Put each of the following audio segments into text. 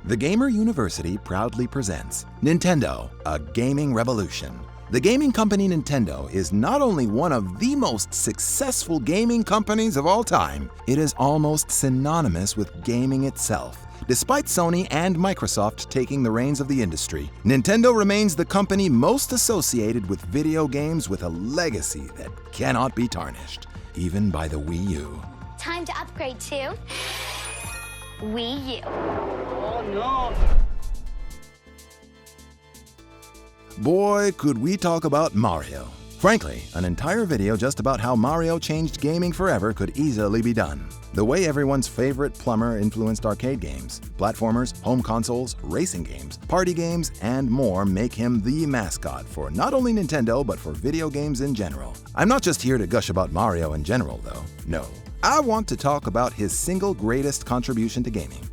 The Gamer University proudly presents Nintendo, a gaming revolution. The gaming company Nintendo is not only one of the most successful gaming companies of all time, it is almost synonymous with gaming itself. Despite Sony and Microsoft taking the reins of the industry, Nintendo remains the company most associated with video games with a legacy that cannot be tarnished, even by the Wii U. Time to upgrade to Wii U. Oh no! Boy, could we talk about Mario. Frankly, an entire video just about how Mario changed gaming forever could easily be done. The way everyone's favorite plumber influenced arcade games, platformers, home consoles, racing games, party games, and more make him the mascot for not only Nintendo but for video games in general. I'm not just here to gush about Mario in general, though. No. I want to talk about his single greatest contribution to gaming.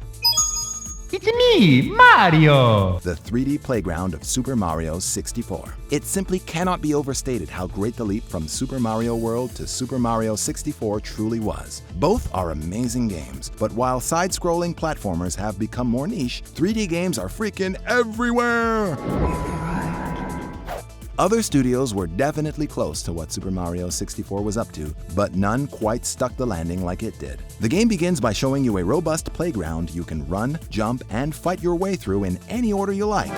It's me, Mario! The 3D playground of Super Mario 64. It simply cannot be overstated how great the leap from Super Mario World to Super Mario 64 truly was. Both are amazing games, but while side-scrolling platformers have become more niche, 3D games are freaking everywhere! Other studios were definitely close to what Super Mario 64 was up to, but none quite stuck the landing like it did. The game begins by showing you a robust playground you can run, jump, and fight your way through in any order you like.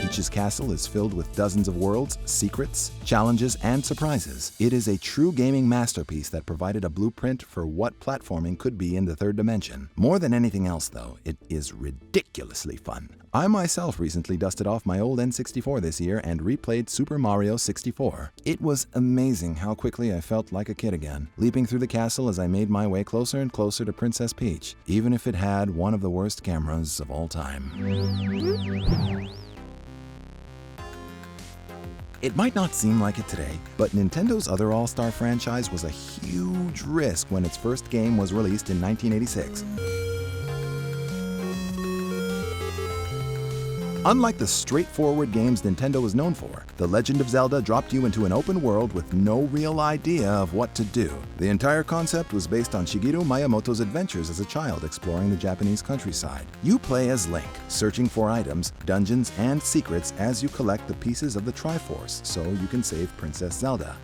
Peach's castle is filled with dozens of worlds, secrets, challenges, and surprises. It is a true gaming masterpiece that provided a blueprint for what platforming could be in the third dimension. More than anything else, though, it is ridiculously fun. I myself recently dusted off my old N64 this year and replayed Super Mario 64. It was amazing how quickly I felt like a kid again, leaping through the castle as I made my way closer and closer to Princess Peach, even if it had one of the worst cameras of all time. It might not seem like it today, but Nintendo's other all-star franchise was a huge risk when its first game was released in 1986. Unlike the straightforward games Nintendo was known for, The Legend of Zelda dropped you into an open world with no real idea of what to do. The entire concept was based on Shigeru Miyamoto's adventures as a child exploring the Japanese countryside. You play as Link, searching for items, dungeons, and secrets as you collect the pieces of the Triforce so you can save Princess Zelda.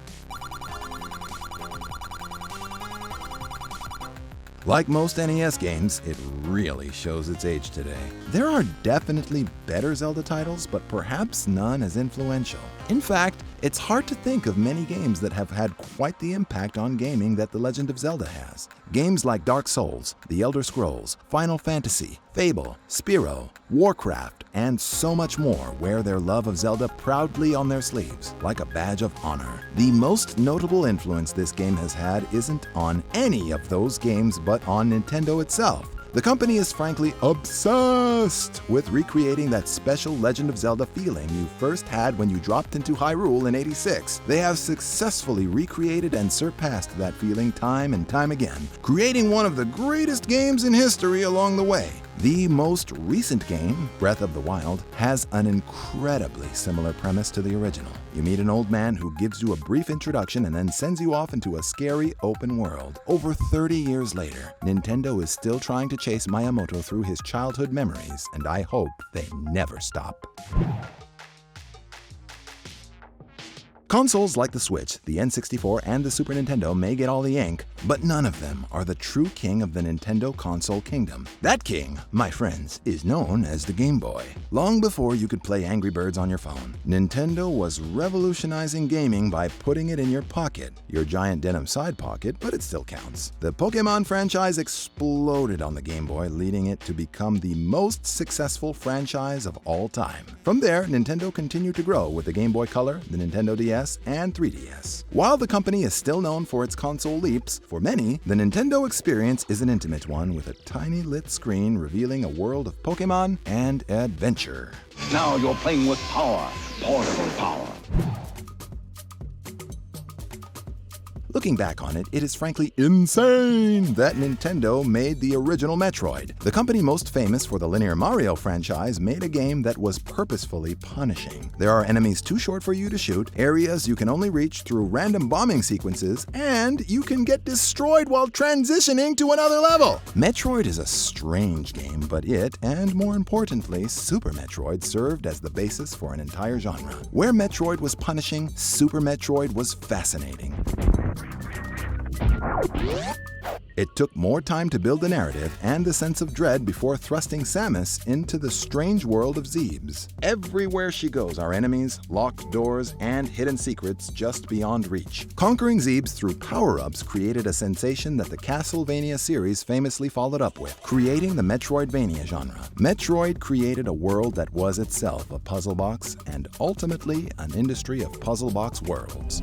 Like most NES games, it really shows its age today. There are definitely better Zelda titles, but perhaps none as influential. In fact, it's hard to think of many games that have had quite the impact on gaming that The Legend of Zelda has. Games like Dark Souls, The Elder Scrolls, Final Fantasy, Fable, Spyro, Warcraft, and so much more wear their love of Zelda proudly on their sleeves, like a badge of honor. The most notable influence this game has had isn't on any of those games, but on Nintendo itself. The company is frankly obsessed with recreating that special Legend of Zelda feeling you first had when you dropped into Hyrule in '86. They have successfully recreated and surpassed that feeling time and time again, creating one of the greatest games in history along the way. The most recent game, Breath of the Wild, has an incredibly similar premise to the original. You meet an old man who gives you a brief introduction and then sends you off into a scary open world. Over 30 years later, Nintendo is still trying to chase Miyamoto through his childhood memories, and I hope they never stop. Consoles like the Switch, the N64, and the Super Nintendo may get all the ink, but none of them are the true king of the Nintendo console kingdom. That king, my friends, is known as the Game Boy. Long before you could play Angry Birds on your phone, Nintendo was revolutionizing gaming by putting it in your pocket. Your giant denim side pocket, but it still counts. The Pokémon franchise exploded on the Game Boy, leading it to become the most successful franchise of all time. From there, Nintendo continued to grow with the Game Boy Color, the Nintendo DS, and 3DS. While the company is still known for its console leaps, for many, the Nintendo experience is an intimate one with a tiny lit screen revealing a world of Pokémon and adventure. Now you're playing with power, portable power. Looking back on it, it is frankly insane that Nintendo made the original Metroid. The company most famous for the linear Mario franchise made a game that was purposefully punishing. There are enemies too short for you to shoot, areas you can only reach through random bombing sequences, and you can get destroyed while transitioning to another level. Metroid is a strange game, but it, and more importantly, Super Metroid, served as the basis for an entire genre. Where Metroid was punishing, Super Metroid was fascinating. It took more time to build the narrative and the sense of dread before thrusting Samus into the strange world of Zebes. Everywhere she goes are enemies, locked doors, and hidden secrets just beyond reach. Conquering Zebes through power-ups created a sensation that the Castlevania series famously followed up with, creating the Metroidvania genre. Metroid created a world that was itself a puzzle box and ultimately an industry of puzzle box worlds.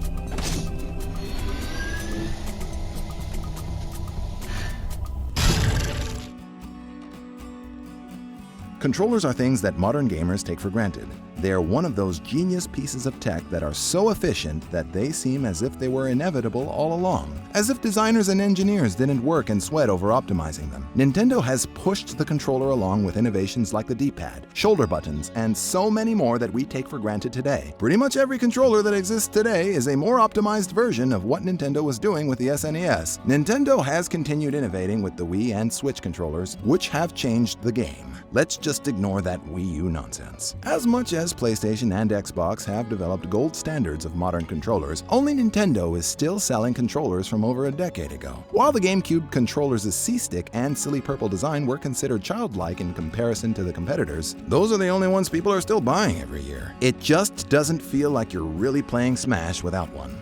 Controllers are things that modern gamers take for granted. They are one of those genius pieces of tech that are so efficient that they seem as if they were inevitable all along. As if designers and engineers didn't work and sweat over optimizing them. Nintendo has pushed the controller along with innovations like the D-pad, shoulder buttons, and so many more that we take for granted today. Pretty much every controller that exists today is a more optimized version of what Nintendo was doing with the SNES. Nintendo has continued innovating with the Wii and Switch controllers, which have changed the game. Let's just ignore that Wii U nonsense. As much as PlayStation and Xbox have developed gold standards of modern controllers, only Nintendo is still selling controllers from over a decade ago. While the GameCube controllers' C-stick and silly purple design were considered childlike in comparison to the competitors, those are the only ones people are still buying every year. It just doesn't feel like you're really playing Smash without one.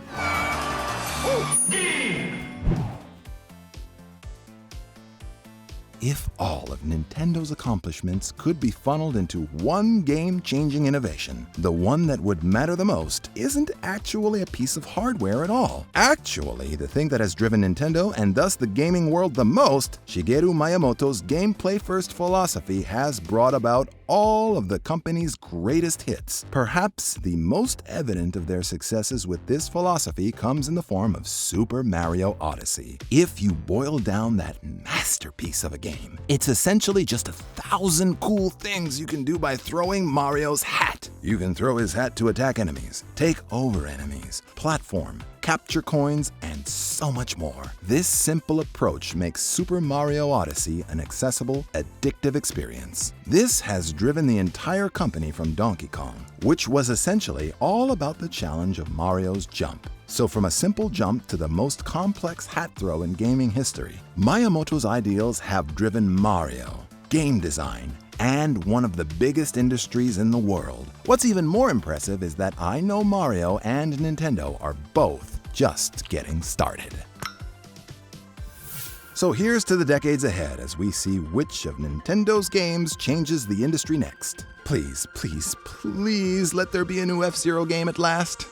If all of Nintendo's accomplishments could be funneled into one game-changing innovation, the one that would matter the most isn't actually a piece of hardware at all. Actually, the thing that has driven Nintendo and thus the gaming world the most, Shigeru Miyamoto's gameplay-first philosophy has brought about all of the company's greatest hits. Perhaps the most evident of their successes with this philosophy comes in the form of Super Mario Odyssey. If you boil down that masterpiece of a game, it's essentially just 1,000 cool things you can do by throwing Mario's hat. You can throw his hat to attack enemies, take over enemies, platform, capture coins, and so much more. This simple approach makes Super Mario Odyssey an accessible, addictive experience. This has driven the entire company from Donkey Kong, which was essentially all about the challenge of Mario's jump. So from a simple jump to the most complex hat throw in gaming history, Miyamoto's ideals have driven Mario, game design, and one of the biggest industries in the world. What's even more impressive is that I know Mario and Nintendo are both just getting started. So here's to the decades ahead as we see which of Nintendo's games changes the industry next. Please, please, please let there be a new F-Zero game at last.